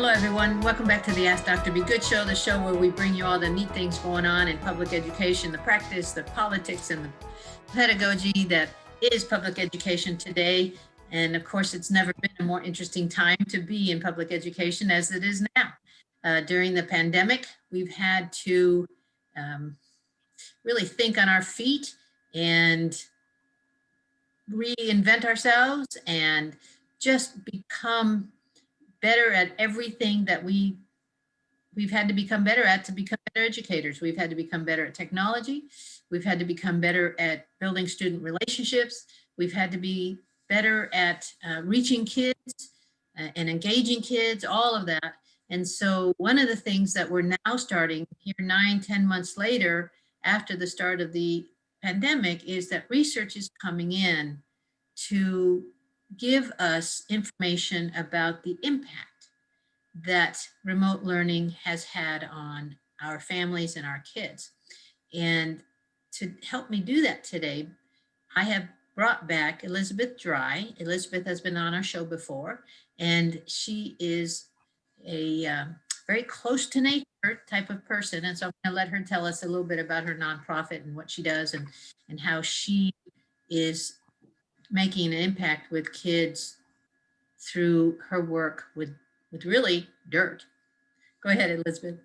Hello, everyone. Welcome back to the Ask Dr. Be Good show, the show where we bring you all the neat things going on in public education, the practice, the politics, and the pedagogy that is public education today. And of course, it's never been a more interesting time to be in public education as it is now. During the pandemic, we've had to really think on our feet and reinvent ourselves and just become better at everything that we've had to become better at to become better educators. We've had to become better at technology. We've had to become better at building student relationships. We've had to be better at reaching kids and engaging kids, all of that. And so one of the things that we're now starting here 9-10 months later after the start of the pandemic is that research is coming in to give us information about the impact that remote learning has had on our families and our kids. And to help me do that today, I have brought back Elizabeth Dry. Elizabeth has been on our show before, and she is a very close to nature type of person. And so I'm going to let her tell us a little bit about her nonprofit and what she does and how she is making an impact with kids through her work with really dirt. Go ahead, Elizabeth.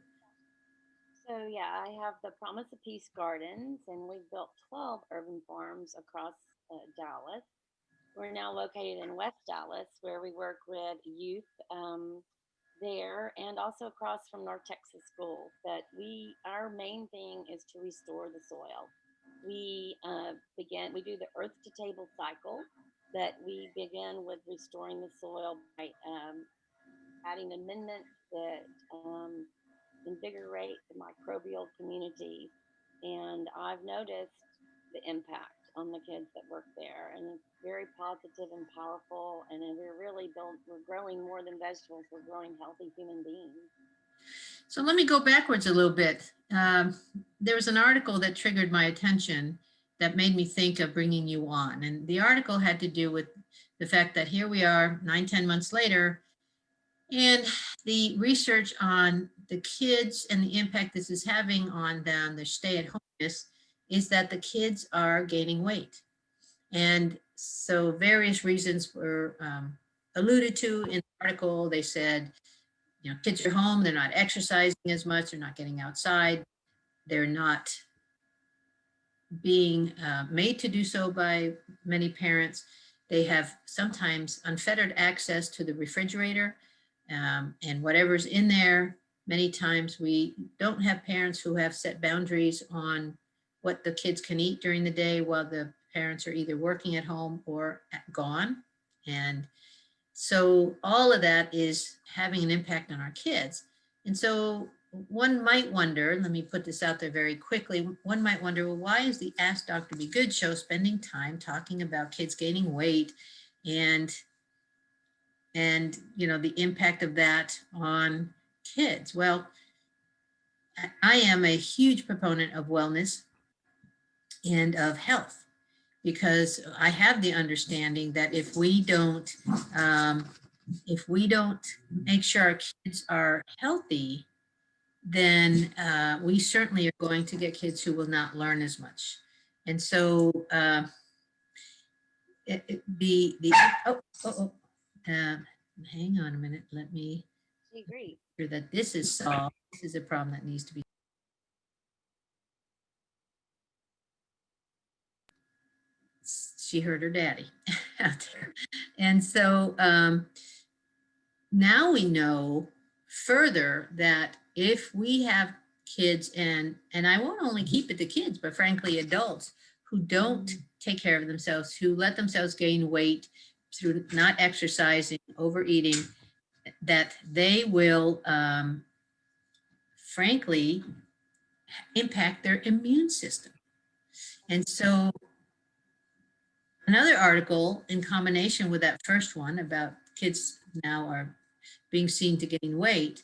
So yeah, I have the Promise of Peace Gardens, and we've built 12 urban farms across Dallas. We're now located in West Dallas, where we work with youth there, and also across from North Texas schools. But our main thing is to restore the soil. We do the earth to table cycle, that we begin with restoring the soil by adding amendments that invigorate the microbial community. And I've noticed the impact on the kids that work there, and it's very positive and powerful. And then we're growing more than vegetables. We're growing healthy human beings. So let me go backwards a little bit. There was an article that triggered my attention that made me think of bringing you on. And the article had to do with the fact that here we are 9-10 months later, and the research on the kids and the impact this is having on them, the stay-at-homeness, is that the kids are gaining weight. And so various reasons were alluded to in the article. They said, you know, kids are home, they're not exercising as much, they're not getting outside, they're not being made to do so by many parents. They have sometimes unfettered access to the refrigerator and whatever's in there. Many times we don't have parents who have set boundaries on what the kids can eat during the day while the parents are either working at home or gone. And so all of that is having an impact on our kids. And so one might wonder, let me put this out there very quickly, one might wonder, well, why is the Ask Dr. Be Good show spending time talking about kids gaining weight and you know, the impact of that on kids? Well, I am a huge proponent of wellness and of health, because I have the understanding that if we don't make sure our kids are healthy, then we certainly are going to get kids who will not learn as much. And so hang on a minute, let me agree sure that this is solved. This is a problem that needs to be. She heard her daddy out there. And so now we know further that if we have kids, and I won't only keep it to kids, but frankly adults who don't take care of themselves, who let themselves gain weight through not exercising, overeating, that they will frankly impact their immune system. And so another article in combination with that first one about kids now are being seen to gain weight.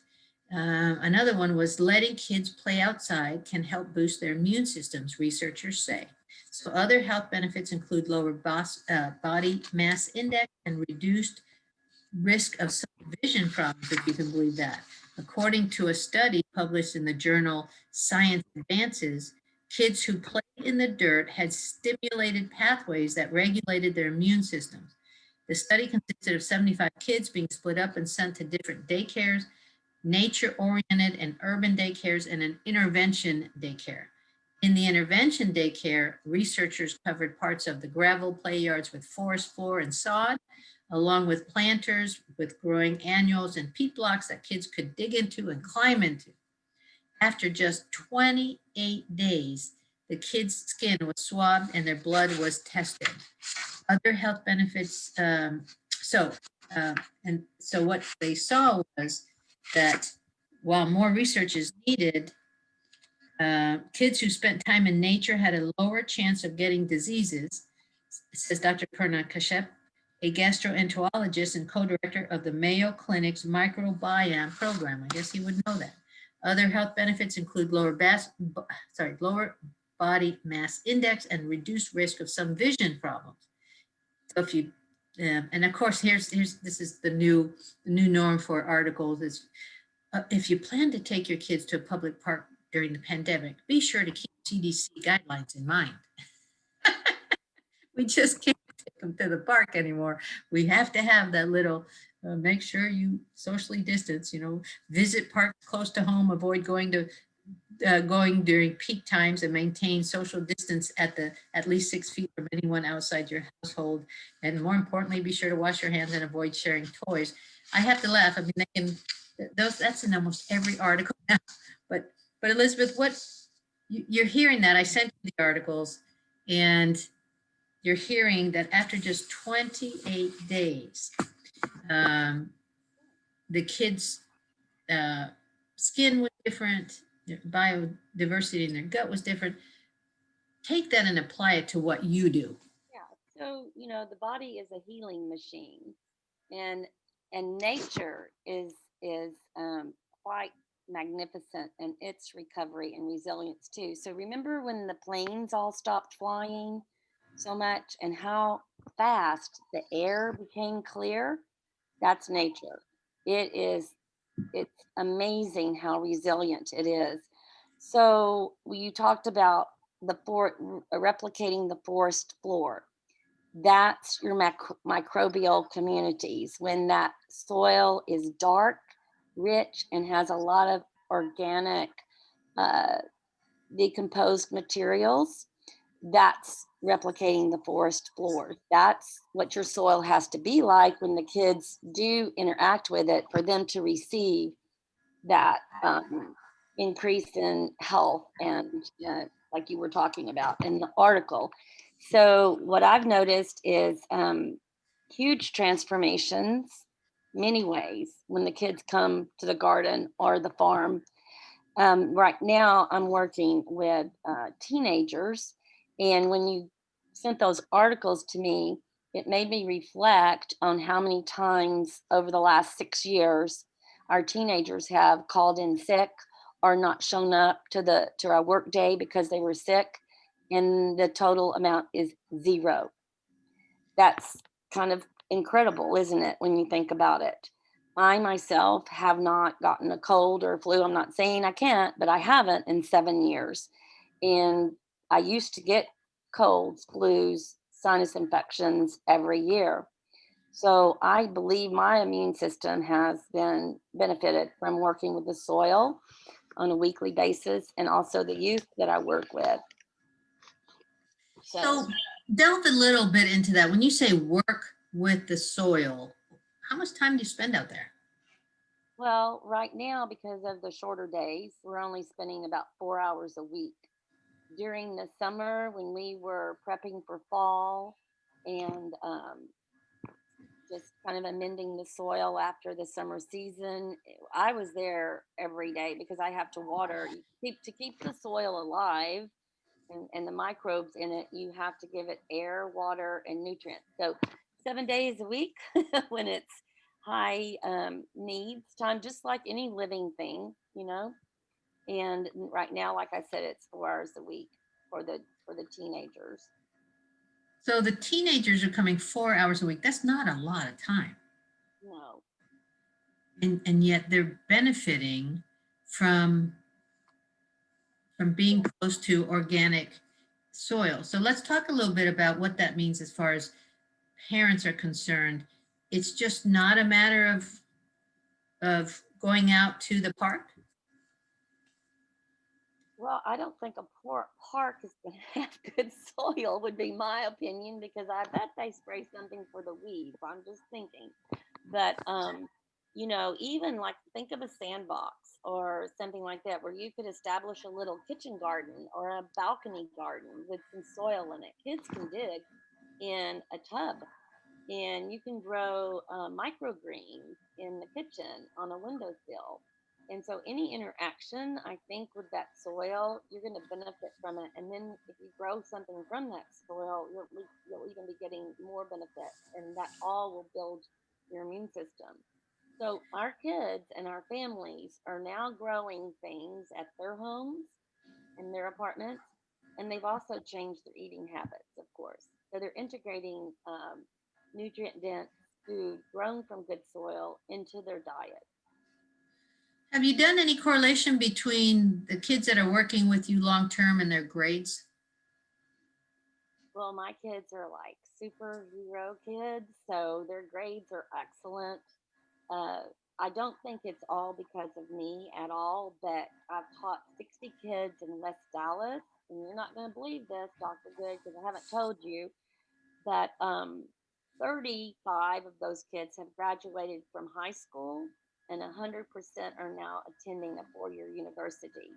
Another one was letting kids play outside can help boost their immune systems, researchers say. So other health benefits include lower body mass index and reduced risk of some vision problems, if you can believe that. According to a study published in the journal Science Advances, kids who played in the dirt had stimulated pathways that regulated their immune systems. The study consisted of 75 kids being split up and sent to different daycares, nature-oriented and urban daycares, and an intervention daycare. In the intervention daycare, researchers covered parts of the gravel play yards with forest floor and sod, along with planters with growing annuals and peat blocks that kids could dig into and climb into. After just 28 days, the kids' skin was swabbed and their blood was tested. Other health benefits, so what they saw was that while more research is needed, kids who spent time in nature had a lower chance of getting diseases, says Dr. Purna Kashyap, a gastroenterologist and co-director of the Mayo Clinic's microbiome program. I guess he would know that. Other health benefits include lower body mass index and reduced risk of some vision problems. So if you, and of course, this is the new norm for articles is if you plan to take your kids to a public park during the pandemic, be sure to keep CDC guidelines in mind. We just can't take them to the park anymore. We have to have that little, make sure you socially distance, visit parks close to home, avoid going during peak times, and maintain social distance at least 6 feet from anyone outside your household. And more importantly, be sure to wash your hands and avoid sharing toys. I have to laugh. I mean, that's in almost every article now. But Elizabeth, what you're hearing that I sent you the articles, and you're hearing that after just 28 days, the kids' skin was different, their biodiversity in their gut was different. Take that and apply it to what you do. Yeah. So, the body is a healing machine, and nature is quite magnificent in its recovery and resilience too. So remember when the planes all stopped flying so much and how fast the air became clear? That's nature. It's amazing how resilient it is. So you talked about replicating the forest floor. That's your microbial communities. When that soil is dark, rich, and has a lot of organic uh, decomposed materials, that's replicating the forest floor. That's what your soil has to be like when the kids do interact with it for them to receive that increase in health and like you were talking about in the article. So what I've noticed is huge transformations, many ways, when the kids come to the garden or the farm. Right now, I'm working with teenagers, and when you sent those articles to me, it made me reflect on how many times over the last 6 years our teenagers have called in sick or not shown up to our work day because they were sick, and the total amount is zero. That's kind of incredible, isn't it, when you think about it? I myself have not gotten a cold or flu. I'm not saying I can't, but I haven't in 7 years. And I used to get colds, flus, sinus infections every year. So I believe my immune system has been benefited from working with the soil on a weekly basis and also the youth that I work with. So delve a little bit into that. When you say work with the soil, how much time do you spend out there? Well, right now, because of the shorter days, we're only spending about 4 hours a week. During the summer, when we were prepping for fall and just kind of amending the soil after the summer season, I was there every day because I have to water. To keep the soil alive and the microbes in it, you have to give it air, water, and nutrients. So 7 days a week when it's high needs time, just like any living thing. And right now, like I said, it's 4 hours a week for the teenagers. So the teenagers are coming 4 hours a week. That's not a lot of time. No. And yet they're benefiting from being close to organic soil. So let's talk a little bit about what that means as far as parents are concerned. It's just not a matter of going out to the park. Well, I don't think a park is going to have good soil, would be my opinion, because I bet they spray something for the weeds. I'm just thinking. But, even like think of a sandbox or something like that where you could establish a little kitchen garden or a balcony garden with some soil in it. Kids can dig in a tub and you can grow microgreens in the kitchen on a windowsill. And so, any interaction, I think, with that soil, you're going to benefit from it. And then, if you grow something from that soil, you'll even be getting more benefit, and that all will build your immune system. So, our kids and our families are now growing things at their homes in their apartments, and they've also changed their eating habits, of course. So they're integrating nutrient dense food grown from good soil into their diet. Have you done any correlation between the kids that are working with you long term and their grades? Well, my kids are like superhero kids, so their grades are excellent. Uh, I don't think it's all because of me at all, but I've taught 60 kids in West Dallas, and you're not going to believe this, Dr. Good, because I haven't told you, but 35 of those kids have graduated from high school, and 100% are now attending a 4 year university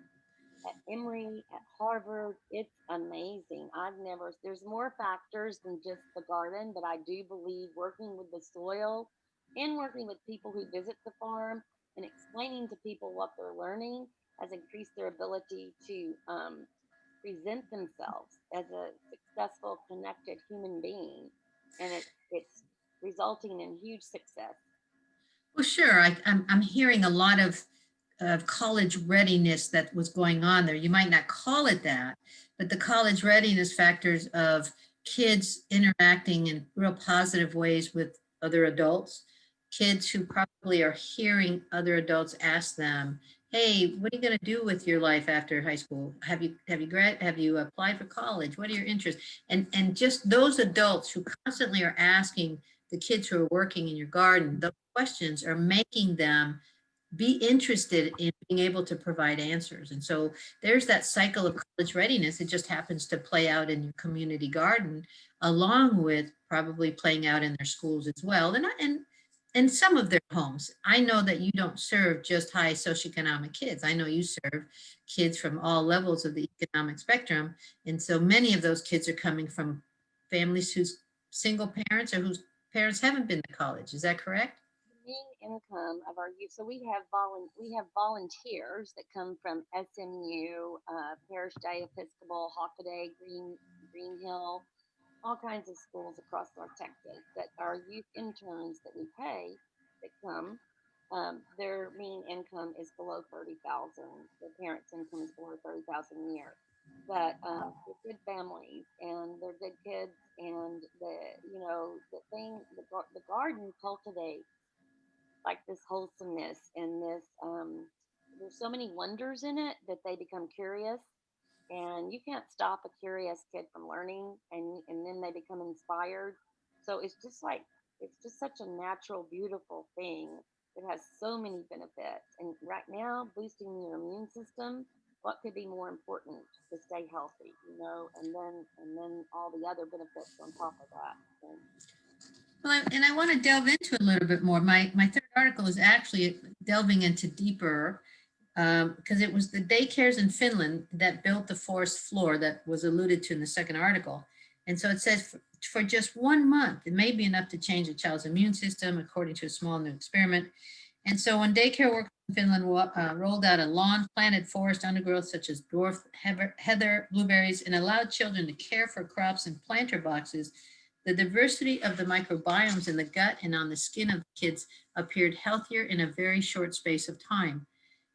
at Emory, at Harvard. It's amazing. There's more factors than just the garden, but I do believe working with the soil and working with people who visit the farm and explaining to people what they're learning has increased their ability to present themselves as a successful, connected human being. And it's resulting in huge success. Well, sure. I'm hearing a lot of college readiness that was going on there. You might not call it that, but the college readiness factors of kids interacting in real positive ways with other adults, kids who probably are hearing other adults ask them, "Hey, what are you going to do with your life after high school? Have you applied for college? What are your interests?" And just those adults who constantly are asking the kids who are working in your garden those questions are making them be interested in being able to provide answers. And so there's that cycle of college readiness. It just happens to play out in your community garden, along with probably playing out in their schools as well. And some of their homes. I know that you don't serve just high socioeconomic kids. I know you serve kids from all levels of the economic spectrum. And so many of those kids are coming from families whose single parents or whose parents haven't been to college. Is that correct? The main income of our youth. So we have volunteers that come from SMU, Parish Day Episcopal, Hockaday, Green Hill, all kinds of schools across North Texas that are youth interns that we pay that come. Their mean income is below 30,000. Their parents' income is below 30,000 a year. But they're good families and they're good kids, and the garden cultivates like this wholesomeness and this there's so many wonders in it that they become curious, and you can't stop a curious kid from learning, and then they become inspired. So it's just such a natural, beautiful thing that has so many benefits. And right now, boosting your immune system, what could be more important to stay healthy, and then all the other benefits on top of that. So, Well, and I want to delve into it a little bit more. My third article is actually delving into deeper because it was the daycares in Finland that built the forest floor that was alluded to in the second article. And so it says for just 1 month, it may be enough to change a child's immune system, according to a small new experiment. And so when daycare workers in Finland rolled out a lawn planted forest undergrowth such as dwarf heather, blueberries, and allowed children to care for crops in planter boxes, the diversity of the microbiomes in the gut and on the skin of the kids appeared healthier in a very short space of time.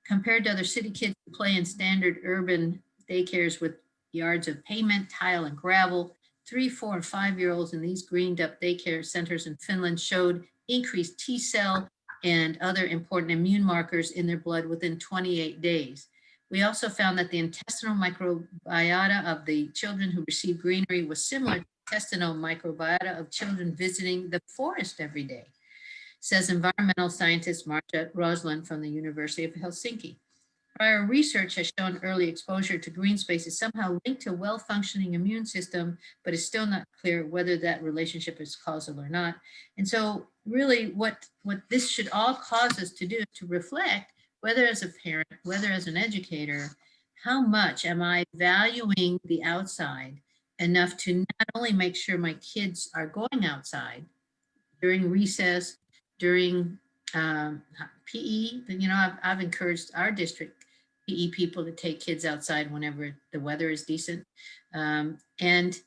Compared to other city kids who play in standard urban daycares with yards of pavement, tile, and gravel, 3, 4, and 5-year-olds in these greened up daycare centers in Finland showed increased T cell and other important immune markers in their blood within 28 days. We also found that the intestinal microbiota of the children who received greenery was similar to the intestinal microbiota of children visiting the forest every day, says environmental scientist Marta Roslund from the University of Helsinki. Prior research has shown early exposure to green space is somehow linked to a well-functioning immune system, but it's still not clear whether that relationship is causal or not. And so really what this should all cause us to do is to reflect, whether as a parent, whether as an educator, how much am I valuing the outside enough to not only make sure my kids are going outside during recess, during PE. I've encouraged our district PE people to take kids outside whenever the weather is decent, and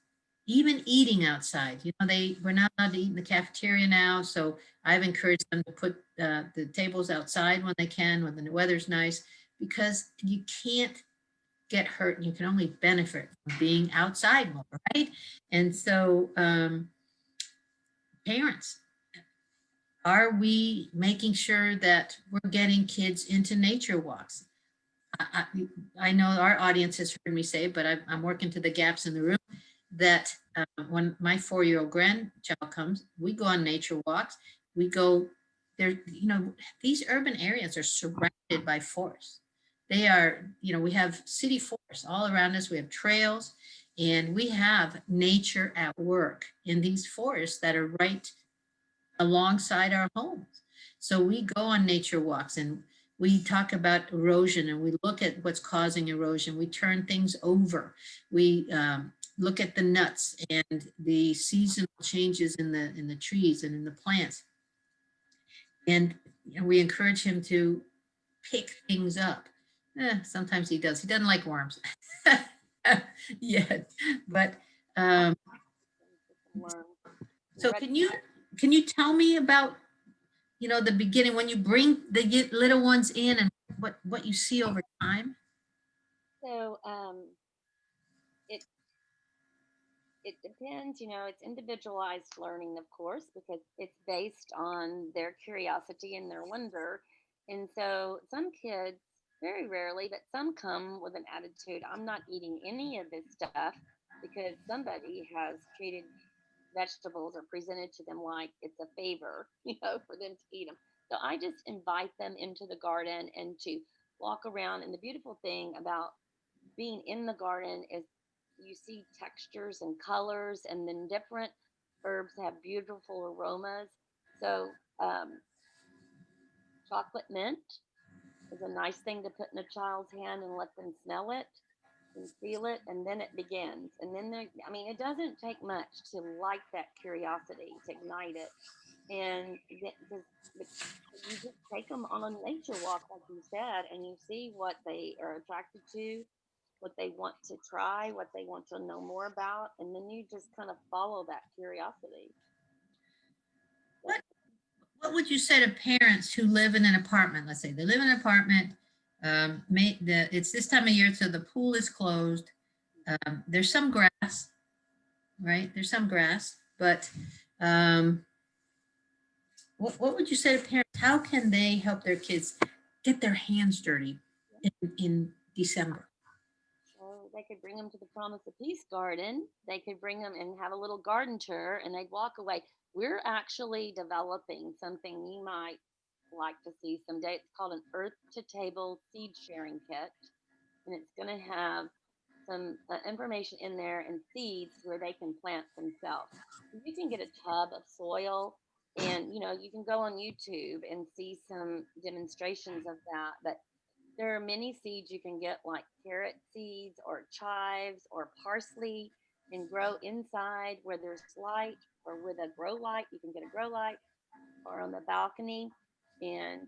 even eating outside. We're not allowed to eat in the cafeteria now, so I've encouraged them to put the tables outside when they can, when the weather's nice, because you can't get hurt. You can only benefit from being outside more, right? And so parents, are we making sure that we're getting kids into nature walks? I know our audience has heard me say, but I'm working to the gaps in the room, that when my 4-year-old grandchild comes, we go on nature walks. We go there. These urban areas are surrounded by forests. They are, we have city forests all around us. We have trails, and we have nature at work in these forests that are right alongside our homes. So we go on nature walks and we talk about erosion, and we look at what's causing erosion. We turn things over. We look at the nuts and the seasonal changes in the trees and in the plants. And we encourage him to pick things up. Sometimes he does. He doesn't like worms yet, but so can you tell me about the beginning, when you bring the little ones in, and what you see over time? So it it depends, it's individualized learning, of course, because it's based on their curiosity and their wonder. And so some kids, very rarely, but some come with an attitude, I'm not eating any of this stuff because somebody has treated vegetables or presented to them like it's a favor, for them to eat them. So I just invite them into the garden and to walk around. And the beautiful thing about being in the garden is you see textures and colors, and then different herbs have beautiful aromas. So, chocolate mint is a nice thing to put in a child's hand and let them smell it and feel it, and then it begins. And then it doesn't take much to light that curiosity, to ignite it. And but you just take them on a nature walk, like you said, and you see what they are attracted to, what they want to try, what they want to know more about, and then you just kind of follow that curiosity. what what would you say to parents who live in an apartment? Let's say they live in an apartment. It's this time of year, so the pool is closed. There's some grass, right? There's some grass, but um, what would you say to parents? How can they help their kids get their hands dirty in December? So they could bring them to the Promise of Peace garden. They could bring them and have a little garden tour, and they'd walk away. We're actually developing something you might like to see someday. It's called an Earth to Table seed sharing kit, and it's going to have some information in there and seeds where they can plant themselves. You can get a tub of soil, and you can go on YouTube and see some demonstrations of that. But there are many seeds you can get, like carrot seeds or chives or parsley, and grow inside where there's light, or with a grow light. You can get a grow light, or on the balcony. And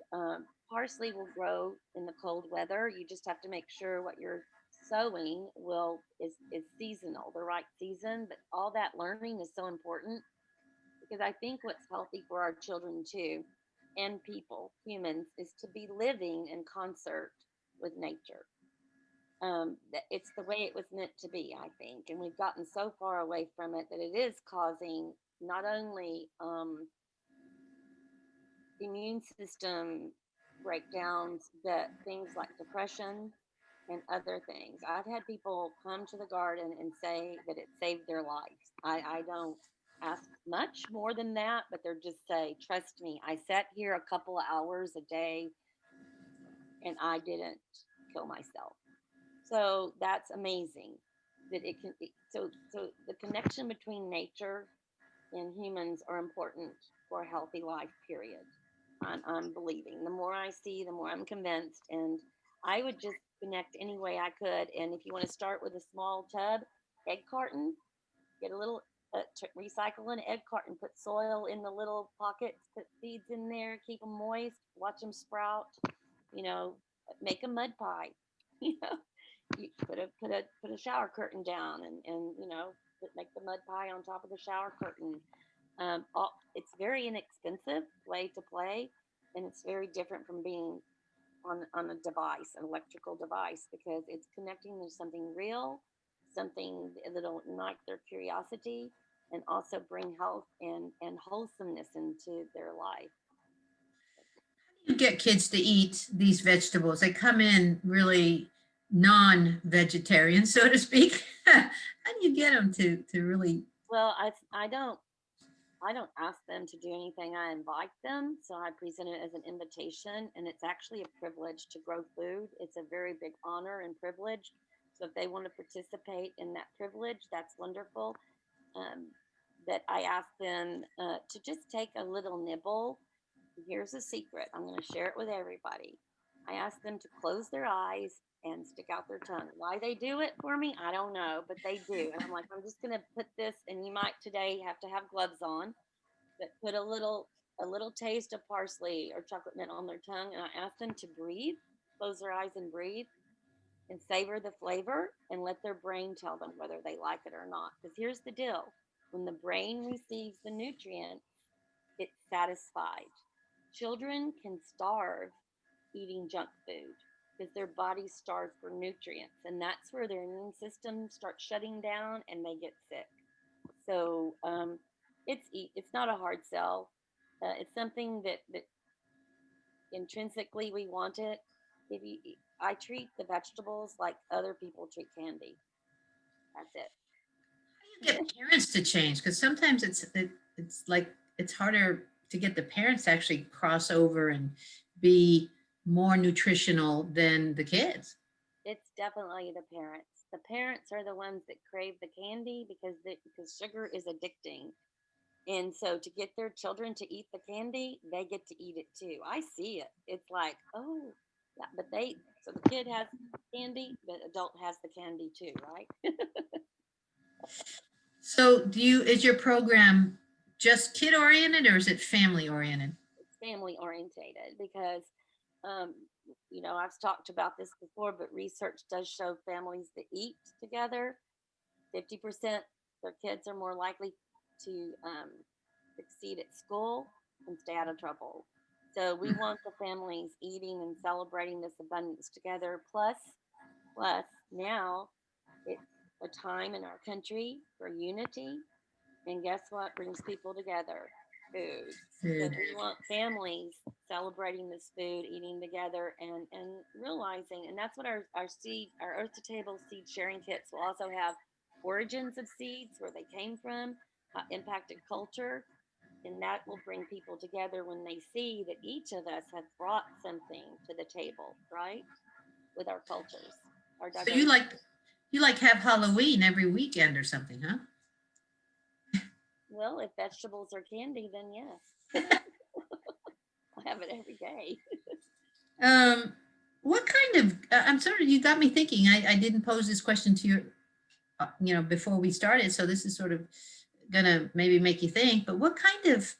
parsley will grow in the cold weather. You just have to make sure what you're sowing is seasonal, the right season. But all that learning is so important, because I think what's healthy for our children too, and people, humans, is to be living in concert with nature. It's the way it was meant to be, I think, and we've gotten so far away from it that it is causing not only immune system breakdowns, that things like depression and other things. I've had people come to the garden and say that it saved their lives. I don't ask much more than that, but they're just say, trust me, I sat here a couple of hours a day and I didn't kill myself. So that's amazing that it can. So the connection between nature and humans are important for a healthy life. Period. I'm believing. The more I see, the more I'm convinced, and I would just connect any way I could. And if you want to start with a small tub, egg carton, get a little recycle an egg carton, put soil in the little pockets, put seeds in there, keep them moist, watch them sprout. You know, make a mud pie. You know, you put a shower curtain down, and make the mud pie on top of the shower curtain. It's very inexpensive way to play, and it's very different from being on a device, an electrical device, because it's connecting to something real, something that'll ignite their curiosity, and also bring health and wholesomeness into their life. You get kids to eat these vegetables. They come in really non-vegetarian, so to speak. How do you get them to really? Well, I don't ask them to do anything. I invite them. So I present it as an invitation, and it's actually a privilege to grow food. It's a very big honor and privilege. So if they want to participate in that privilege, that's wonderful. Um, that I ask them to just take a little nibble. Here's a secret. I'm going to share it with everybody. I ask them to close their eyes and stick out their tongue. Why they do it for me, I don't know, but they do. And I'm like, I'm just going to put this, and you might today have to have gloves on, but put a little taste of parsley or chocolate mint on their tongue, and I ask them to breathe, close their eyes and breathe, and savor the flavor, and let their brain tell them whether they like it or not. Because here's the deal: when the brain receives the nutrient, it's satisfied. Children can starve eating junk food because their bodies starve for nutrients, and that's where their immune system starts shutting down and they get sick. So it's not a hard sell. It's something that intrinsically we want it. If you, I treat the vegetables like other people treat candy. That's it. You get parents to change? Because sometimes it's like it's harder to get the parents to actually cross over and be more nutritional than the kids. It's definitely the parents. The parents are the ones that crave the candy because sugar is addicting. And so to get their children to eat the candy, they get to eat it too. I see it. It's like, oh, yeah, but so the kid has candy, the adult has the candy too, right? So is your program just kid oriented or is it family oriented? It's family orientated because, um, I've talked about this before, but research does show families that eat together, 50% their kids are more likely to succeed at school and stay out of trouble. So we want the families eating and celebrating this abundance together. Plus now it's a time in our country for unity. And guess what brings people together? Food. So Good. we want families celebrating this food, eating together, and realizing, and that's what our Earth to Table seed sharing kits will also have: origins of seeds, where they came from, impacted culture, and that will bring people together when they see that each of us have brought something to the table, right? With our cultures, our So diverse. you like have Halloween every weekend or something, huh? Well, if vegetables are candy, then yes, I have it every day. Um, what kind of? I'm sorry, you got me thinking. I didn't pose this question to you, before we started. So this is sort of gonna maybe make you think. But what kind of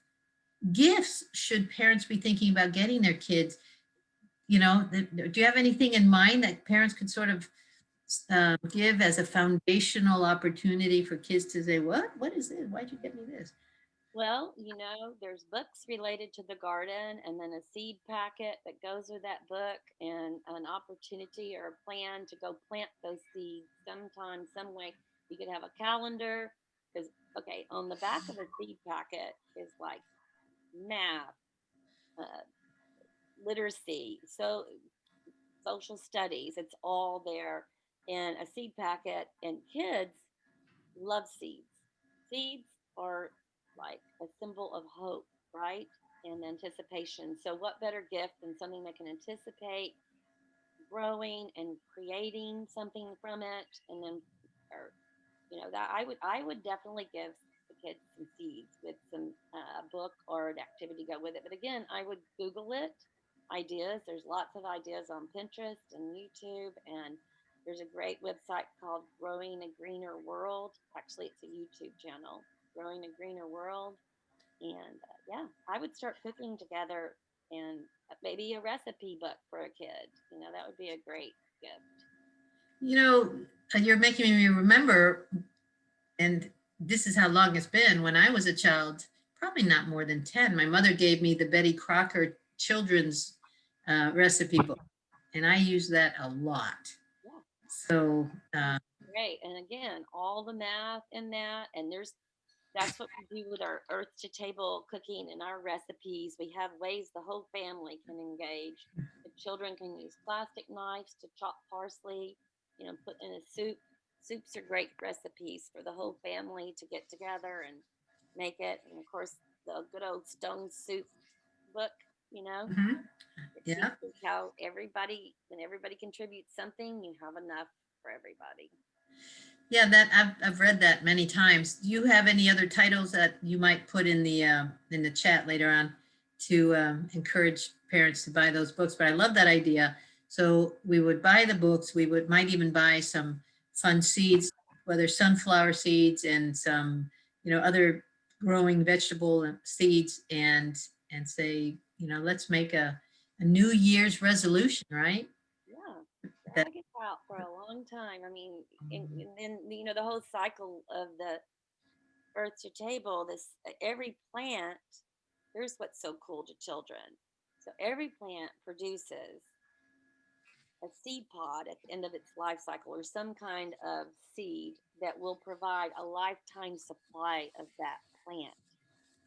gifts should parents be thinking about getting their kids? Do you have anything in mind that parents could sort of give as a foundational opportunity for kids to say, what is this? Why'd you get me this? Well, there's books related to the garden, and then a seed packet that goes with that book, and an opportunity or a plan to go plant those seeds sometime, some way. You could have a calendar, because, okay, on the back of a seed packet is like math, uh, literacy, so social studies. It's all there in a seed packet, and kids love seeds. Seeds are like a symbol of hope, right? And anticipation. So, what better gift than something that can anticipate growing and creating something from it, and then, or that I would definitely give the kids some seeds with some book or an activity to go with it. But again, I would Google it, ideas. There's lots of ideas on Pinterest and YouTube, and there's a great website called Growing a Greener World. Actually, it's a YouTube channel, Growing a Greener World. And yeah, I would start cooking together, and maybe a recipe book for a kid. That would be a great gift. You know, you're making me remember, and this is how long it's been. When I was a child, probably not more than 10, my mother gave me the Betty Crocker children's recipe book, and I use that a lot. Yeah. So, Great. And again, all the math in that, and that's what we do with our earth to table cooking and our recipes. We have ways the whole family can engage. The children can use plastic knives to chop parsley, put in a soup. Soups are great recipes for the whole family to get together and make it. And of course, the good old stone soup book, mhm, it yeah. teaches how when everybody contributes something, you have enough for everybody. Yeah, that I've read that many times. Do you have any other titles that you might put in the chat later on to encourage parents to buy those books? But I love that idea. So we would buy the books. We might even buy some fun seeds, whether sunflower seeds and some other growing vegetable seeds, and say let's make a New Year's resolution, right? Yeah, That drag it out for a long time. I mean, and then the whole cycle of the earth to table. This every plant. Here's what's so cool to children. So every plant produces a seed pod at the end of its life cycle, or some kind of seed that will provide a lifetime supply of that plant.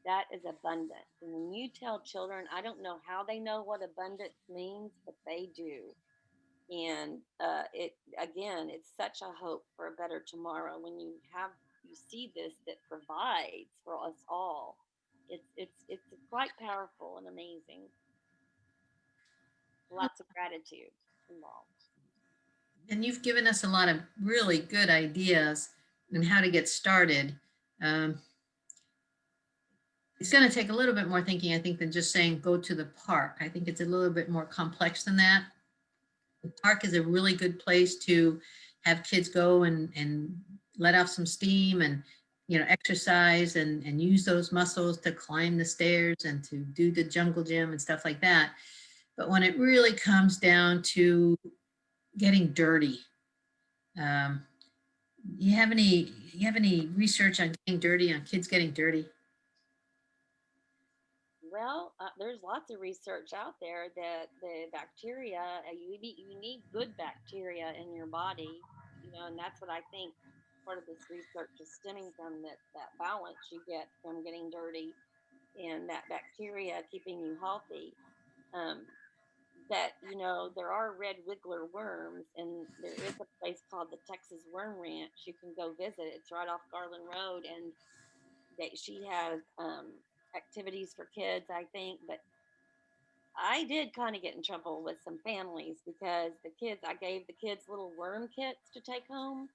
That is abundance. And when you tell children, I don't know how they know what abundance means, but they do. And it again, it's such a hope for a better tomorrow when you see this that provides for us all. It's quite powerful and amazing. Lots of gratitude involved. And you've given us a lot of really good ideas on how to get started. Um, it's going to take a little bit more thinking, I think, than just saying go to the park. I think it's a little bit more complex than that. The park is a really good place to have kids go and let off some steam and exercise and use those muscles to climb the stairs and to do the jungle gym and stuff like that. But when it really comes down to getting dirty, um, you have any research on getting dirty, on kids getting dirty? Well, there's lots of research out there that the bacteria, you need good bacteria in your body, and that's what I think part of this research is stemming from, that balance you get from getting dirty and that bacteria keeping you healthy. Um, that there are red wiggler worms, and there is a place called the Texas Worm Ranch you can go visit. It's right off Garland Road, and she has activities for kids, I think. But I did kind of get in trouble with some families because I gave the kids little worm kits to take home,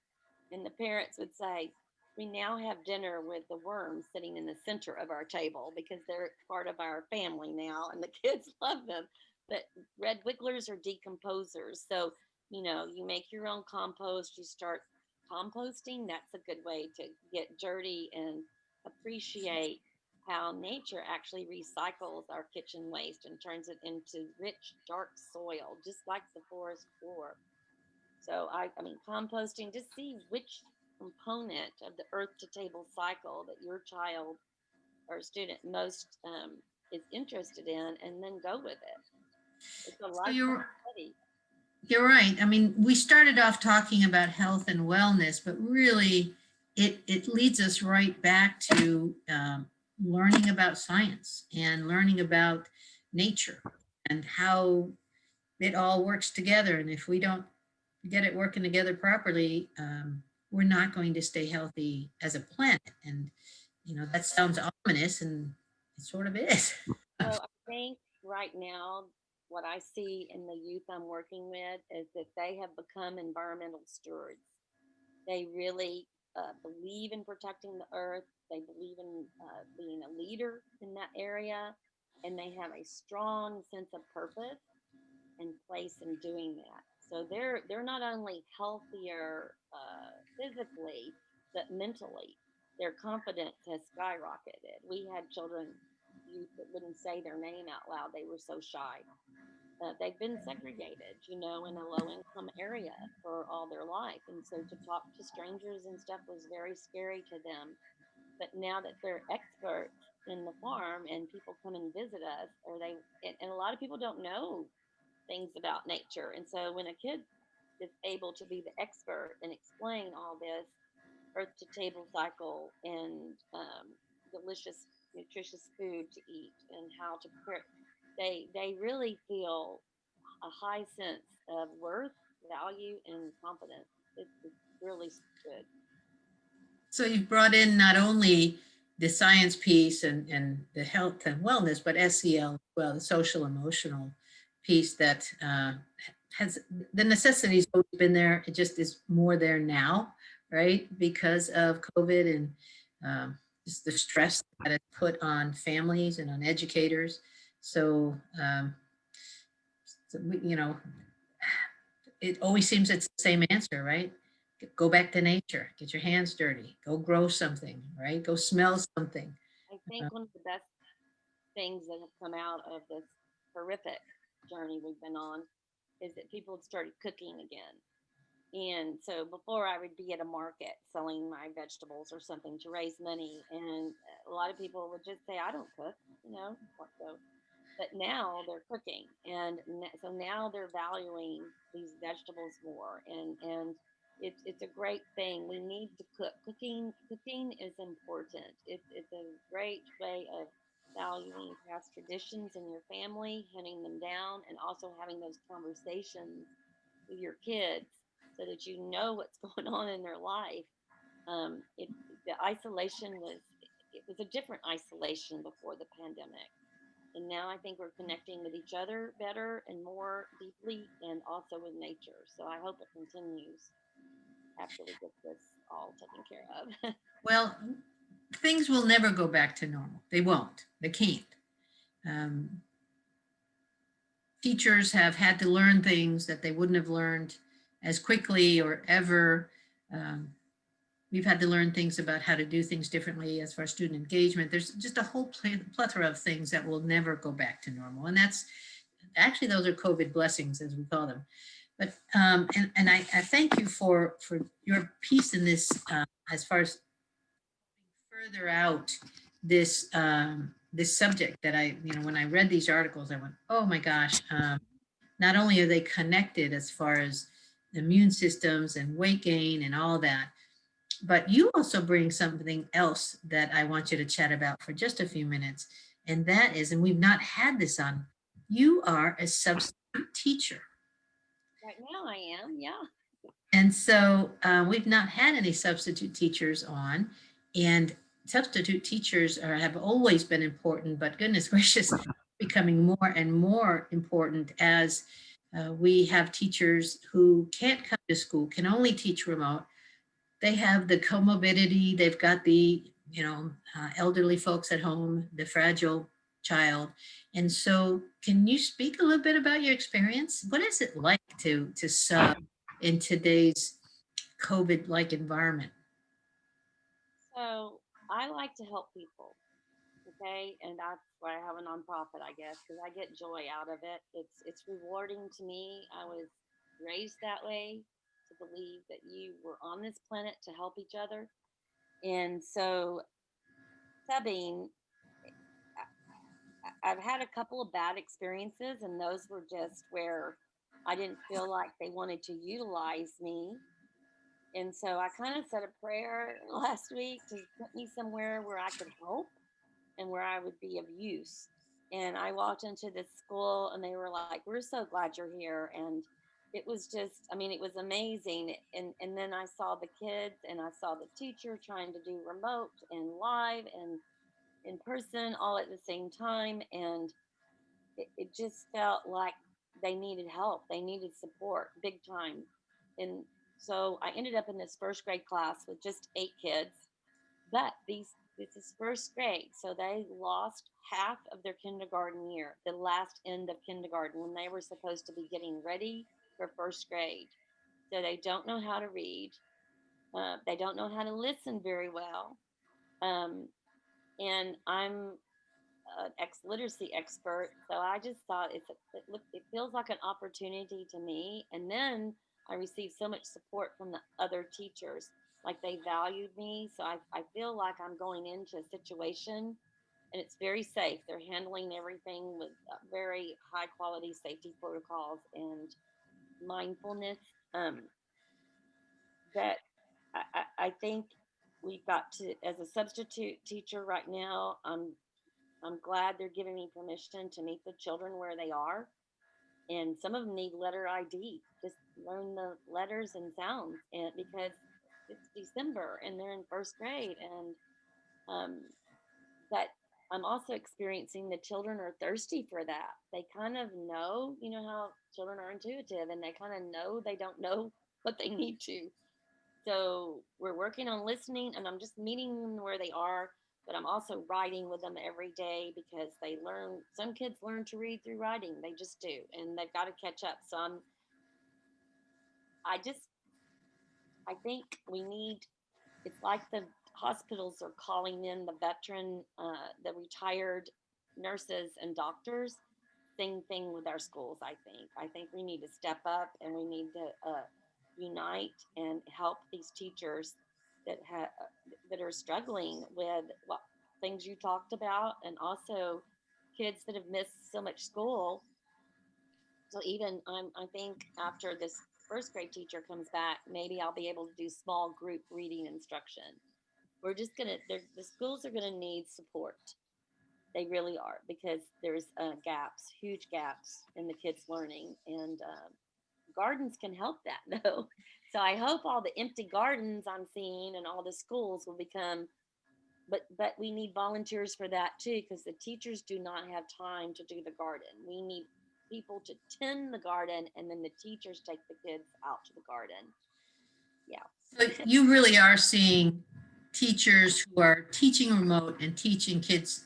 and the parents would say, we now have dinner with the worms sitting in the center of our table because they're part of our family now, and the kids love them. But red wigglers are decomposers. So, you make your own compost, you start composting. That's a good way to get dirty and appreciate how nature actually recycles our kitchen waste and turns it into rich, dark soil, just like the forest floor. So I mean, composting, just see which component of the earth to table cycle that your child or student most is interested in, and then go with it. It's a So lifetime you're study. you're right. I mean, we started off talking about health and wellness, but really it leads us right back to learning about science and learning about nature and how it all works together. And if we don't get it working together properly, we're not going to stay healthy as a planet. And, that sounds ominous, and it sort of is. So I think right now, what I see in the youth I'm working with is that they have become environmental stewards. They really believe in protecting the earth. They believe in being a leader in that area, and they have a strong sense of purpose and place in doing that. So they're not only healthier physically, but mentally. Their confidence has skyrocketed. We had children, youth that wouldn't say their name out loud. They were so shy. They've been segregated, in a low income area for all their life. And so to talk to strangers and stuff was very scary to them. But now that they're experts in the farm and people come and visit us, and a lot of people don't know things about nature. And so when a kid is able to be the expert and explain all this earth to table cycle and delicious, nutritious food to eat and how to prepare, they really feel a high sense of worth, value, and confidence. It's really good. So you've brought in not only the science piece and the health and wellness, but SEL as well, the social emotional piece that has the necessity's always been there. It just is more there now, right? Because of COVID and just the stress that it put on families and on educators. So, it always seems it's the same answer, right? Go back to nature, get your hands dirty, go grow something, right? Go smell something. I think one of the best things that have come out of this horrific journey we've been on is that people have started cooking again. And so before I would be at a market selling my vegetables or something to raise money, and a lot of people would just say, "I don't cook," So, but now they're cooking, and so now they're valuing these vegetables more, and it's a great thing. We need to cook. Cooking is important. It's a great way of valuing past traditions in your family, hunting them down, and also having those conversations with your kids so that you know what's going on in their life. It The isolation was a different isolation before the pandemic, and now I think we're connecting with each other better and more deeply, and also with nature. So I hope it continues after we get this all taken care of. Well, things will never go back to normal. They won't. They can't. Um, Teachers have had to learn things that they wouldn't have learned as quickly or ever. Um, we've had to learn things about how to do things differently as far as student engagement. There's just a whole plethora of things that will never go back to normal. And that's actually, those are COVID blessings, as we call them. But and I thank you for your piece in this, as far as further out this subject that when I read these articles, I went, oh my gosh, not only are they connected as far as immune systems and weight gain and all that, but you also bring something else that I want you to chat about for just a few minutes. And that is, and we've not had this on, you are a substitute teacher. Right now, I am, yeah. And so we've not had any substitute teachers on, and substitute teachers have always been important, but goodness gracious, becoming more and more important as we have teachers who can't come to school, can only teach remote. They have the comorbidity, they've got the, elderly folks at home, the fragile child. And so can you speak a little bit about your experience? What is it like to sub in today's COVID-like environment? So I like to help people. Okay, and that's why I have a nonprofit, I guess, because I get joy out of it. It's rewarding to me. I was raised that way, to believe that you were on this planet to help each other. And so subbing, I've had a couple of bad experiences, and those were just where I didn't feel like they wanted to utilize me. And so I kind of said a prayer last week to put me somewhere where I could help and where I would be of use. And I walked into this school and they were like, "We're so glad you're here." And it was just, I mean, it was amazing. And then I saw the kids and I saw the teacher trying to do remote and live and in person all at the same time. And it just felt like they needed help. They needed support big time. And so I ended up in this first grade class with just 8 kids, but this is first grade, so they lost half of their kindergarten year, the last end of kindergarten when they were supposed to be getting ready for first grade. So they don't know how to read. They don't know how to listen very well. Um, and I'm an literacy expert, so I just thought it feels like an opportunity to me. And then I received so much support from the other teachers, like they valued me. So I feel like I'm going into a situation and it's very safe. They're handling everything with very high quality safety protocols and mindfulness. Um, that I think we've got to, as a substitute teacher right now, I'm glad they're giving me permission to meet the children where they are. And some of them need letter ID, just learn the letters and sounds. And because it's December and they're in first grade, and um, but I'm also experiencing the children are thirsty for that. They kind of know, you know how children are intuitive, and they kind of know they don't know what they need to. So we're working on listening, and I'm just meeting them where they are. But I'm also writing with them every day because they learn. Some kids learn to read through writing; they just do, and they've got to catch up. So I just, I think we need. It's like the hospitals are calling in the retired nurses and doctors. Same thing with our schools. I think we need to step up and we need to unite and help these teachers that are struggling with what things you talked about, and also kids that have missed so much school. So even I think after this first grade teacher comes back, maybe I'll be able to do small group reading instruction. We're just gonna the schools are gonna need support. They really are, because there's gaps, huge gaps in the kids learning, and gardens can help that though. So I hope all the empty gardens I'm seeing and all the schools will become, but we need volunteers for that too, because the teachers do not have time to do the garden. We need people to tend the garden, and then the teachers take the kids out to the garden. So Yeah. you really are seeing teachers who are teaching remote and teaching kids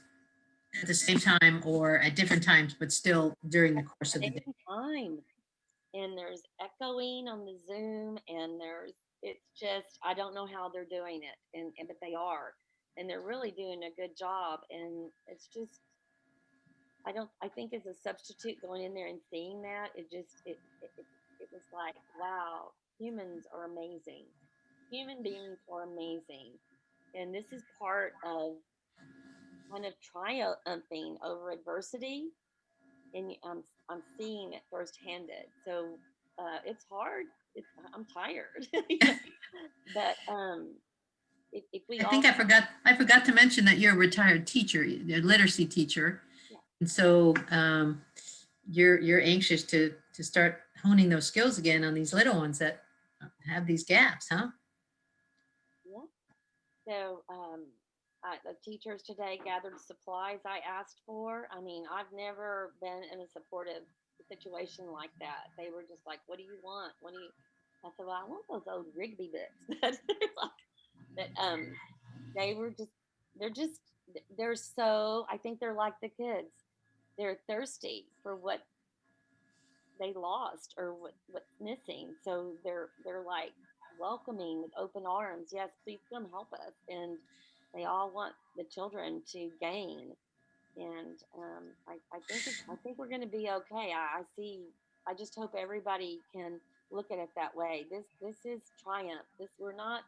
at the same time or at different times, but still during the course of the day. Same time. And there's echoing on the Zoom, and it's just, I don't know how they're doing it, and but they are, and they're really doing a good job. And it's just, I don't, I think as a substitute going in there and seeing that, it was like, wow, humans are amazing. Human beings are amazing. And this is part of kind of triumphing over adversity, and I'm seeing it first-handed. So it's hard. I'm tired, you know? But if we I all, think I forgot to mention that you're a retired teacher, a literacy teacher. yeah, And so you're anxious to start honing those skills again on these little ones that have these gaps, huh? yeah. So the teachers today gathered supplies I asked for. I mean, I've never been in a supportive situation like that. They were just like, "What do you want? What do you?" I said, "Well, I want those old Rigby books." But they were just, they're just, they're so, I think they're like the kids. They're thirsty for what they lost or what's missing. So they're like welcoming with open arms. Yes, please come help us. And they all want the children to gain. And I think we're going to be okay. I see. I just hope everybody can look at it that way. This is triumph. This we're not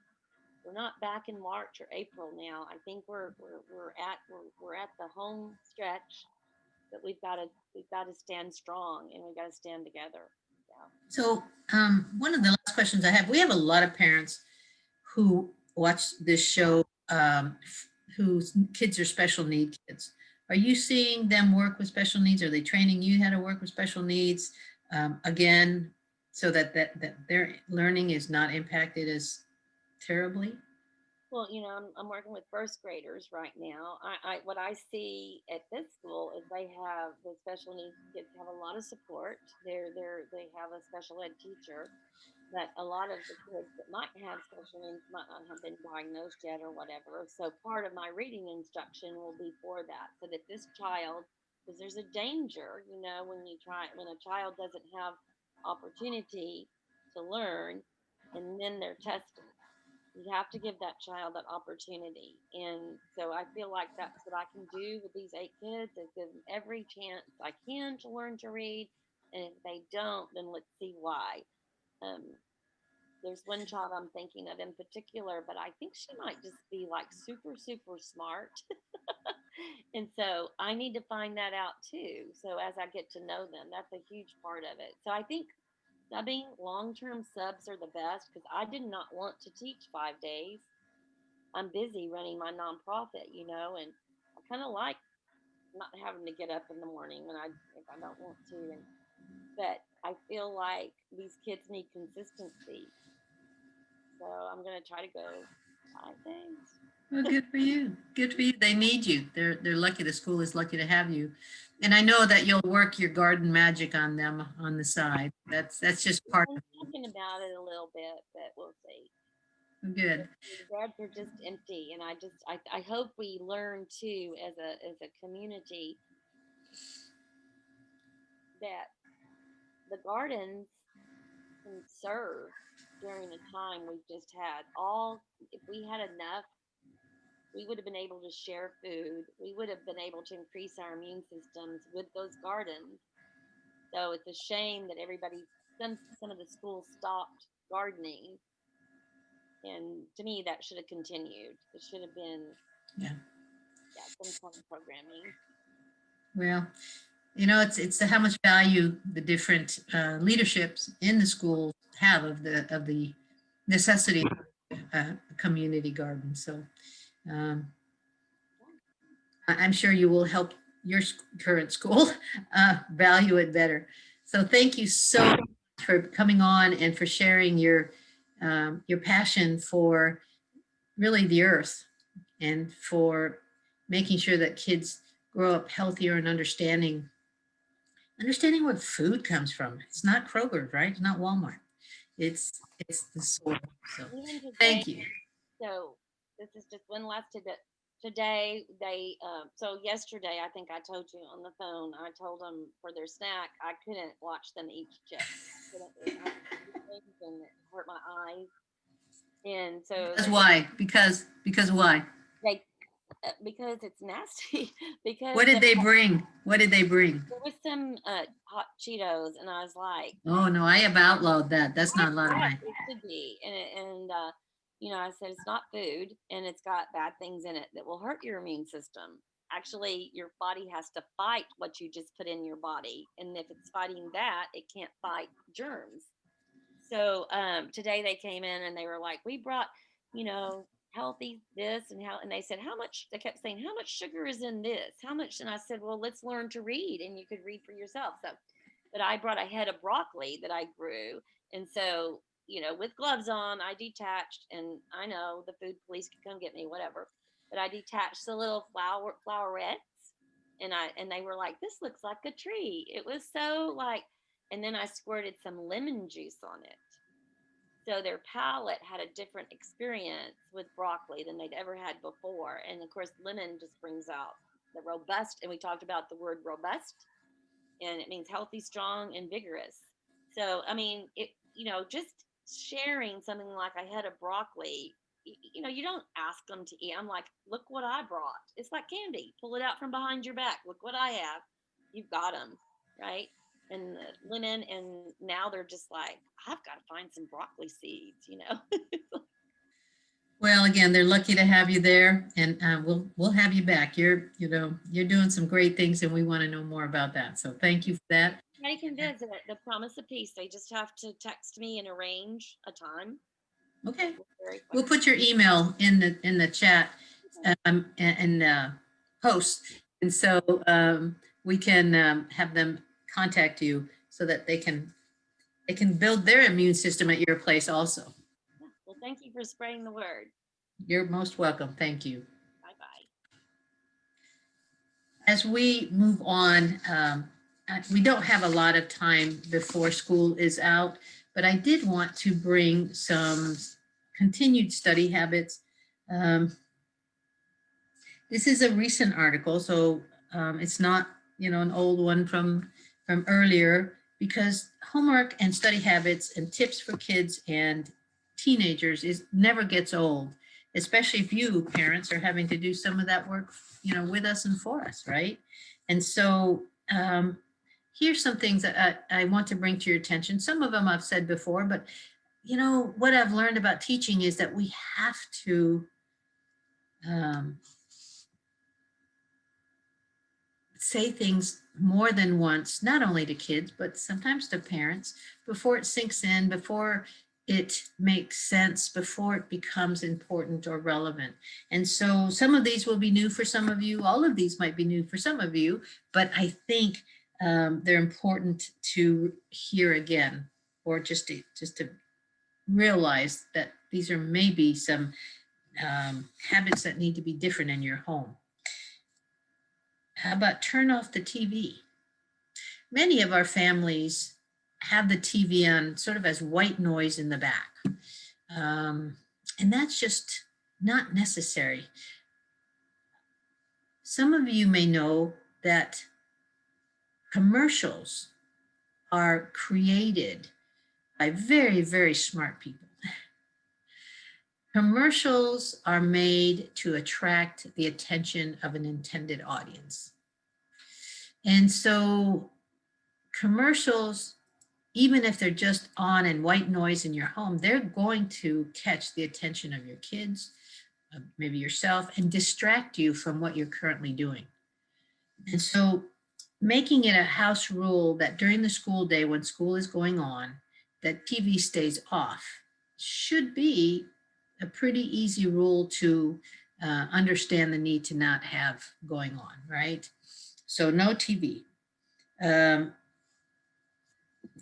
back in March or April now. I think we're at the home stretch, but we've got to stand strong, and we've got to stand together. Yeah. So one of the last questions I have, we have a lot of parents who watch this show whose kids are special need kids. Are you seeing them work with special needs? Are they training you how to work with special needs? Again, so that their learning is not impacted as terribly? Well, I'm working with first graders right now. What I see at this school is the special needs kids have a lot of support. They have a special ed teacher, but a lot of the kids that might have special needs might not have been diagnosed yet or whatever. So part of my reading instruction will be for that, so that this child, because there's a danger, when a child doesn't have opportunity to learn, and then they're tested. You have to give that child that opportunity. And so I feel like that's what I can do with these 8 kids, is give them every chance I can to learn to read. And if they don't, then let's see why. Um, there's one child I'm thinking of in particular, but I think she might just be like super, super smart. And so I need to find that out too. So as I get to know them, that's a huge part of it. So I think subbing, long term subs are the best, because I did not want to teach 5 days. I'm busy running my nonprofit, and I kind of like not having to get up in the morning if I don't want to. And but I feel like these kids need consistency, so I'm gonna try to go 5 days. Well, good for you. Good for you. They need you. They're lucky. The school is lucky to have you. And I know that you'll work your garden magic on them on the side. That's just part I'm of thinking about it a little bit, but we'll see. it. Good. The beds are just empty, and I hope we learn too, as a community, that the gardens can serve during the time we've just had. All If we had enough, we would have been able to share food. We would have been able to increase our immune systems with those gardens. So it's a shame that some of the schools stopped gardening. And to me, that should have continued. It should have been, Yeah. yeah, some kind of programming. Well, it's how much value the different leaderships in the school have of the necessity of a community garden. So um, I'm sure you will help your current school value it better. So thank you so much for coming on and for sharing your passion for really the earth and for making sure that kids grow up healthier and understanding where food comes from. It's not Kroger, right? It's not Walmart. It's the soil. So Even today, thank you. so this is just one last tidbit. Today, so yesterday, I think I told you on the phone, I told them for their snack, I couldn't watch them eat chips. I and it hurt my eyes. And so Because why? Because why? they, because it's nasty, because What did they bring? What did they bring? there was some hot Cheetos, and I was like, Oh no, I have outlawed that. That's not a lot of yeah, my. it should be. And I said it's not food, and it's got bad things in it that will hurt your immune system. Actually, your body has to fight what you just put in your body, and if it's fighting that, it can't fight germs. So today they came in and they were like, we brought, healthy this and they said, how much? They kept saying, how much sugar is in this? How much? And I said, well, let's learn to read, and you could read for yourself. So, but I brought a head of broccoli that I grew, and so with gloves on, I detached, and I know the food police could come get me, whatever. But I detached the little flowerets, and they were like, this looks like a tree. It was so like, and then I squirted some lemon juice on it. So their palate had a different experience with broccoli than they'd ever had before. And of course, lemon just brings out the robust. And we talked about the word robust, and it means healthy, strong, and vigorous. So, I mean, just sharing something like I had a broccoli, you don't ask them to eat. I'm like, look what I brought. It's like candy. Pull it out from behind your back. Look what I have. You've got them, right? And the lemon, and now they're just like, I've got to find some broccoli seeds. Well, again, they're lucky to have you there, and we'll have you back. You're doing some great things, and we want to know more about that. So thank you for that. Anybody can visit the Promise of Peace. They just have to text me and arrange a time. Okay, Very we'll quick. put your email in the chat and post. And so we can have them contact you so that they can build their immune system at your place also. Yeah. Well, thank you for spreading the word. You're most welcome. Thank you. Bye bye. As we move on, we don't have a lot of time before school is out, but I did want to bring some continued study habits. This is a recent article, so it's not, an old one from earlier, because homework and study habits and tips for kids and teenagers never gets old, especially if you parents are having to do some of that work, with us and for us, right? And so here's some things that I want to bring to your attention. Some of them I've said before, but what I've learned about teaching is that we have to say things more than once, not only to kids, but sometimes to parents, before it sinks in, before it makes sense, before it becomes important or relevant. And so some of these will be new for some of you. All of these might be new for some of you, but I think they're important to hear again, or just to realize that these are maybe some habits that need to be different in your home. How about turn off the TV? Many of our families have the TV on sort of as white noise in the back. And that's just not necessary. Some of you may know that commercials are created by very, very smart people. Commercials are made to attract the attention of an intended audience. And so commercials, even if they're just on and white noise in your home, they're going to catch the attention of your kids, maybe yourself, and distract you from what you're currently doing. And so making it a house rule that during the school day when school is going on, that TV stays off should be a pretty easy rule to understand the need to not have going on, right? So no TV.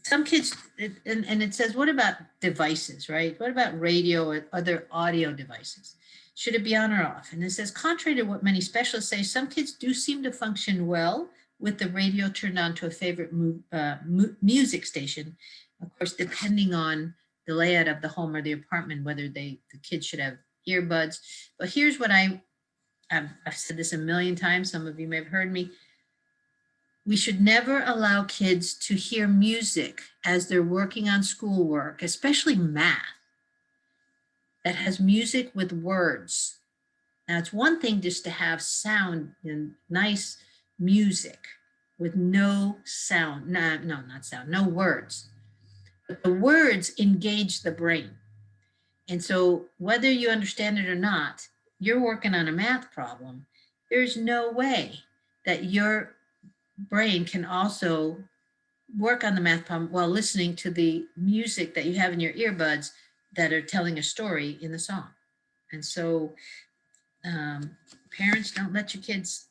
Some kids, and it says, what about devices, right? What about radio or other audio devices? Should it be on or off? And it says, contrary to what many specialists say, some kids do seem to function well with the radio turned on to a favorite music station, of course, depending on the layout of the home or the apartment, whether the kids should have earbuds. But here's what I've said this a million times. Some of you may have heard me. We should never allow kids to hear music as they're working on schoolwork, especially math, that has music with words. Now, it's one thing just to have sound and nice music with no sound, no words. But the words engage the brain. And so whether you understand it or not, you're working on a math problem. There's no way that your brain can also work on the math problem while listening to the music that you have in your earbuds that are telling a story in the song. And so parents, don't let your kids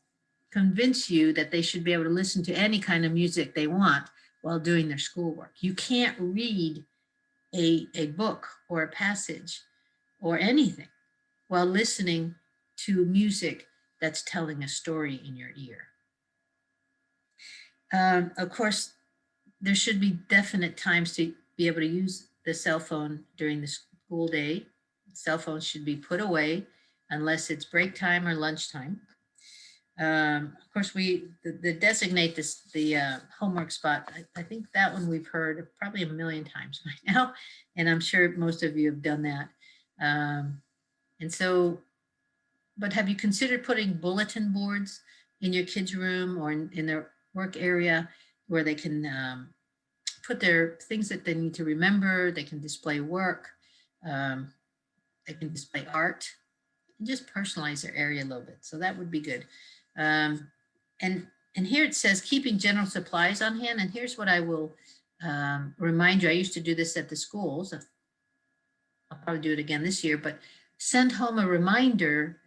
convince you that they should be able to listen to any kind of music they want while doing their schoolwork. You can't read a book or a passage or anything while listening to music that's telling a story in your ear. Of course, there should be definite times to be able to use the cell phone during the school day. Cell phones should be put away unless it's break time or lunchtime. Of course, the designate the homework spot. I think that one we've heard probably a million times by now, and I'm sure most of you have done that. And so, but have you considered putting bulletin boards in your kids' room or in their work area where they can put their things that they need to remember? They can display work, they can display art, and just personalize their area a little bit. So that would be good. And here it says keeping general supplies on hand. And here's what I will remind you. I used to do this at the schools. I'll probably do it again this year, but send home a reminder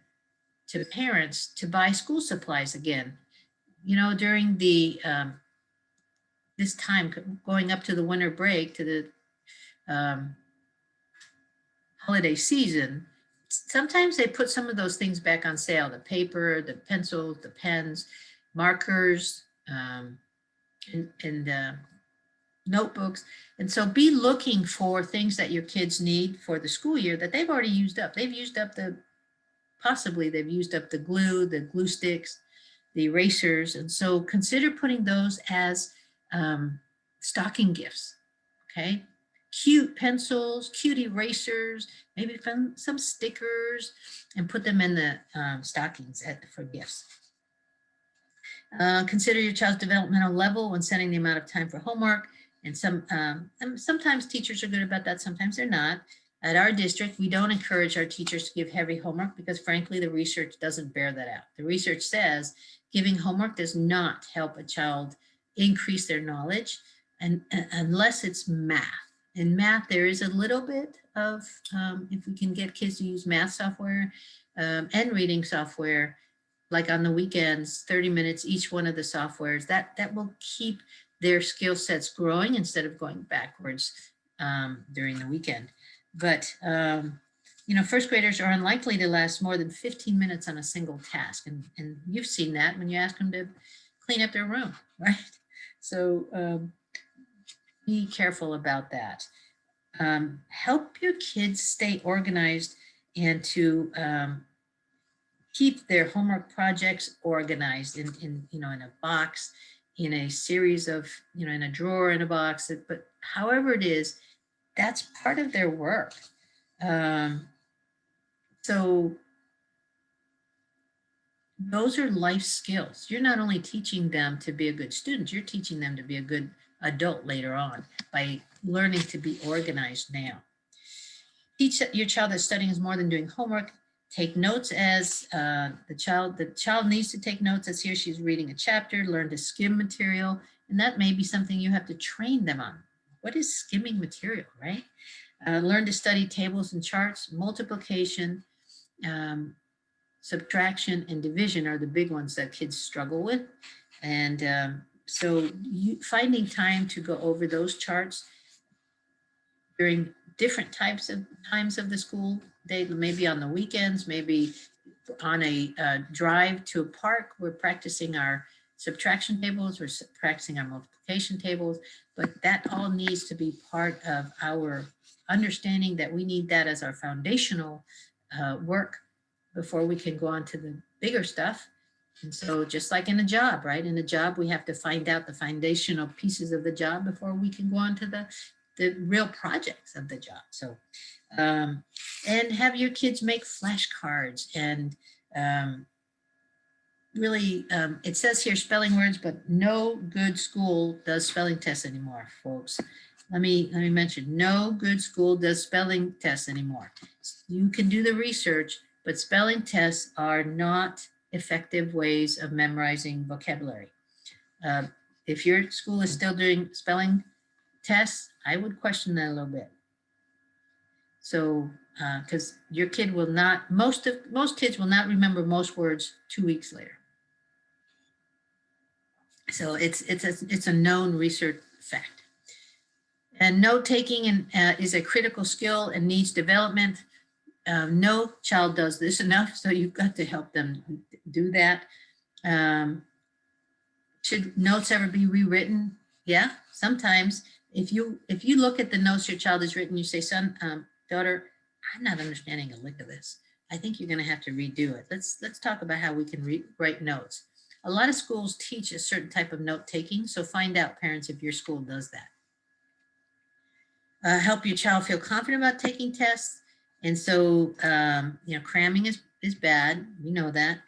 to parents to buy school supplies again. you know, during the this time going up to the winter break, to the holiday season, sometimes they put some of those things back on sale, the paper, the pencils, the pens, markers, and notebooks. And so be looking for things that your kids need for the school year that they've already used up. They've used up possibly they've used up the glue sticks, the erasers. And so consider putting those as stocking gifts, okay? Cute pencils, cute erasers, maybe some stickers, and put them in the stockings for gifts. Consider your child's developmental level when setting the amount of time for homework. And sometimes teachers are good about that, sometimes they're not. At our district, we don't encourage our teachers to give heavy homework because frankly, the research doesn't bear that out. The research says giving homework does not help a child increase their knowledge, and unless it's math. In math, there is a little bit of, if we can get kids to use math software and reading software, like on the weekends, 30 minutes, each one of the softwares, that will keep their skill sets growing instead of going backwards during the weekend. But, you know, first graders are unlikely to last more than 15 minutes on a single task. And you've seen that when you ask them to clean up their room, right? So be careful about that. Help your kids stay organized and to keep their homework projects organized in you know, in a box, in a series of, you know, in a drawer, in a box, but however it is, that's part of their work. So those are life skills. You're not only teaching them to be a good student, you're teaching them to be a good adult later on by learning to be organized now. Teach your child that studying is more than doing homework. Take notes as the child needs to take notes as he or she's reading a chapter, learn to skim material, and that may be something you have to train them on. What is skimming material, right? Learn to study tables and charts, multiplication, subtraction, and division are the big ones that kids struggle with. And so finding time to go over those charts during different times of the school day, maybe on the weekends, maybe on a drive to a park, we're practicing our subtraction tables, we're practicing our multiplication tables, but that all needs to be part of our understanding that we need that as our foundational work before we can go on to the bigger stuff. And so just like in a job, right? In a job, we have to find out the foundational pieces of the job before we can go on to the real projects of the job. So, and have your kids make flashcards and really, it says here spelling words, but no good school does spelling tests anymore, folks. Let me mention, no good school does spelling tests anymore. You can do the research, but spelling tests are not effective ways of memorizing vocabulary. If your school is still doing spelling tests, I would question that a little bit. So, because your kid will not, most kids will not remember most words 2 weeks later. So it's a known research fact. And note taking is a critical skill and needs development. No child does this enough, so you've got to help them do that. Should notes ever be rewritten? Yeah, sometimes. If you look at the notes your child has written, you say, son, daughter, I'm not understanding a lick of this. I think you're going to have to redo it. Let's talk about how we can write notes. A lot of schools teach a certain type of note taking, so find out, parents, if your school does that. Help your child feel confident about taking tests. And so, you know, cramming is bad. We know that.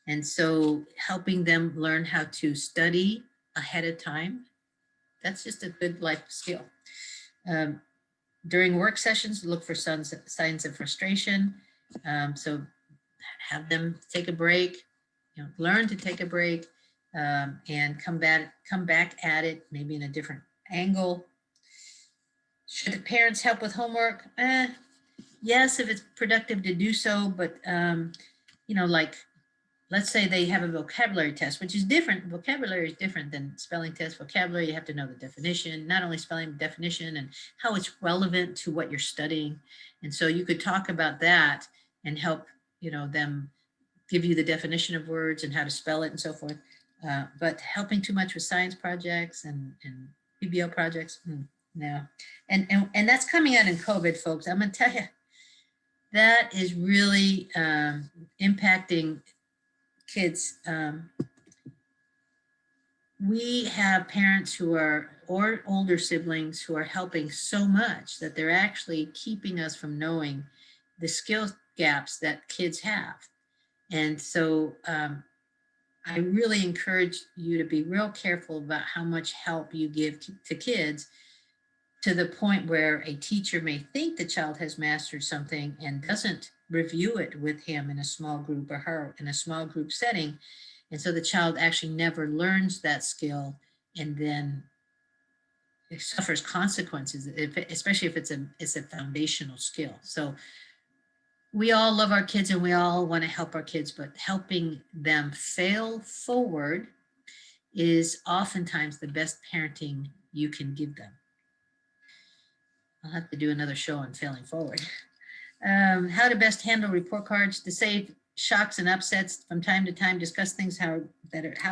And so helping them learn how to study ahead of time, that's just a good life skill. During work sessions, look for signs of frustration. So have them take a break, you know, learn to take a break and come back at it, maybe in a different angle. Should the parents help with homework? Yes, if it's productive to do so, but you know, like let's say they have a vocabulary test, which is different. Vocabulary is different than spelling test. Vocabulary, you have to know the definition, not only spelling definition and how it's relevant to what you're studying. And so you could talk about that and help, them give you the definition of words and how to spell it and so forth. But helping too much with science projects and PBL projects, no. And that's coming out in COVID, folks. I'm gonna tell you, that is really impacting kids. We have parents who are, or older siblings who are helping so much that they're actually keeping us from knowing the skill gaps that kids have. And so I really encourage you to be real careful about how much help you give to kids, to the point where a teacher may think the child has mastered something and doesn't review it with him in a small group, or her in a small group setting. And so the child actually never learns that skill, and then it suffers consequences, especially if it's a foundational skill. So we all love our kids and we all want to help our kids, but helping them fail forward is oftentimes the best parenting you can give them. I'll have to do another show on failing forward. How to best handle report cards to save shocks and upsets from time to time. Discuss things how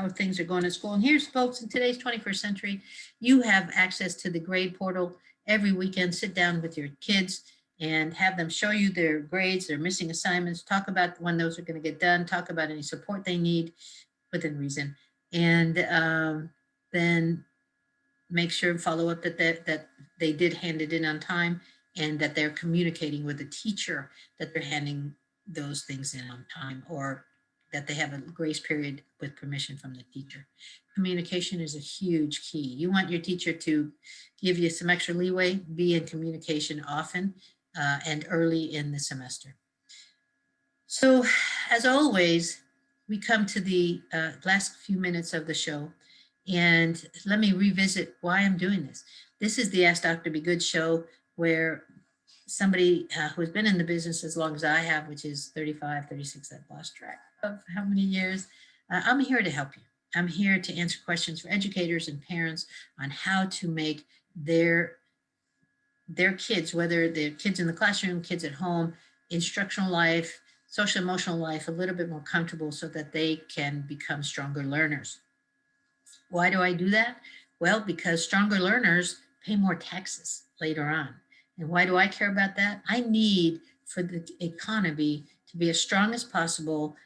things are going at school. And here's, folks, in today's 21st century, you have access to the grade portal every weekend. Sit down with your kids and have them show you their grades, their missing assignments, talk about when those are going to get done, talk about any support they need within reason, and then make sure and follow up that they did hand it in on time, and that they're communicating with the teacher that they're handing those things in on time, or that they have a grace period with permission from the teacher. Communication is a huge key. You want your teacher to give you some extra leeway, be in communication often and early in the semester. So as always, we come to the last few minutes of the show, and let me revisit why I'm doing this. This is the Ask Dr. Be Good show, where somebody who has been in the business as long as I have, which is 35, 36, I've lost track of how many years. I'm here to help you. I'm here to answer questions for educators and parents on how to make their kids, whether they're kids in the classroom, kids at home, instructional life, social emotional life, a little bit more comfortable so that they can become stronger learners. Why do I do that? Well, because stronger learners pay more taxes later on. And why do I care about that? I need for the economy to be as strong as possible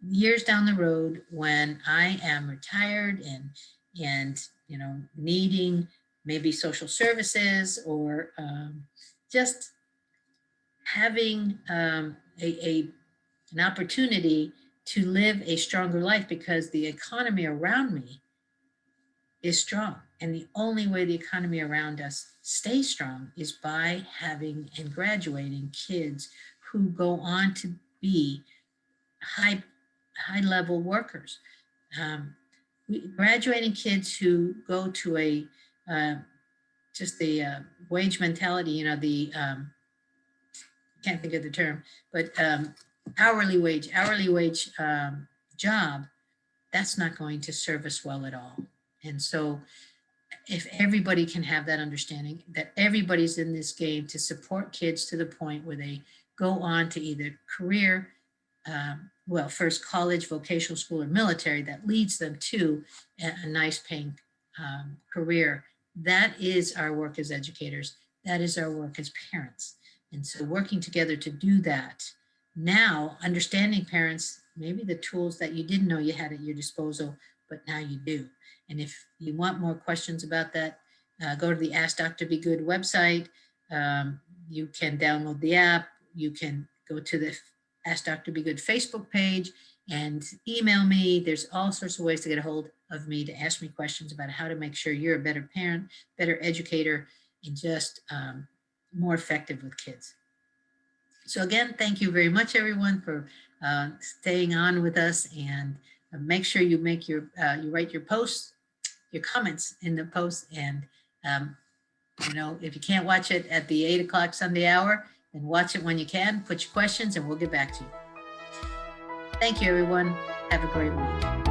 years down the road, when I am retired and needing maybe social services, or just having an opportunity to live a stronger life, because the economy around me is strong. And the only way the economy around us stays strong is by having and graduating kids who go on to be high level workers. Graduating kids who go to a just the wage mentality, can't think of the term, but hourly wage job, that's not going to serve us well at all. And so if everybody can have that understanding that everybody's in this game to support kids to the point where they go on to either career, first college, vocational school, or military, that leads them to a nice paying career. That is our work as educators. That is our work as parents. And so working together to do that, now understanding, parents, maybe the tools that you didn't know you had at your disposal, but now you do. And if you want more questions about that, go to the Ask Dr. Be Good website. You can download the app. You can go to the Ask Dr. Be Good Facebook page and email me. There's all sorts of ways to get a hold of me, to ask me questions about how to make sure you're a better parent, better educator, and just more effective with kids. So again, thank you very much, everyone, for staying on with us, and make sure you make you write your posts, your comments in the post. And if you can't watch it at the 8 o'clock Sunday hour, then watch it when you can. Put your questions and we'll get back to you. Thank you, everyone. Have a great week.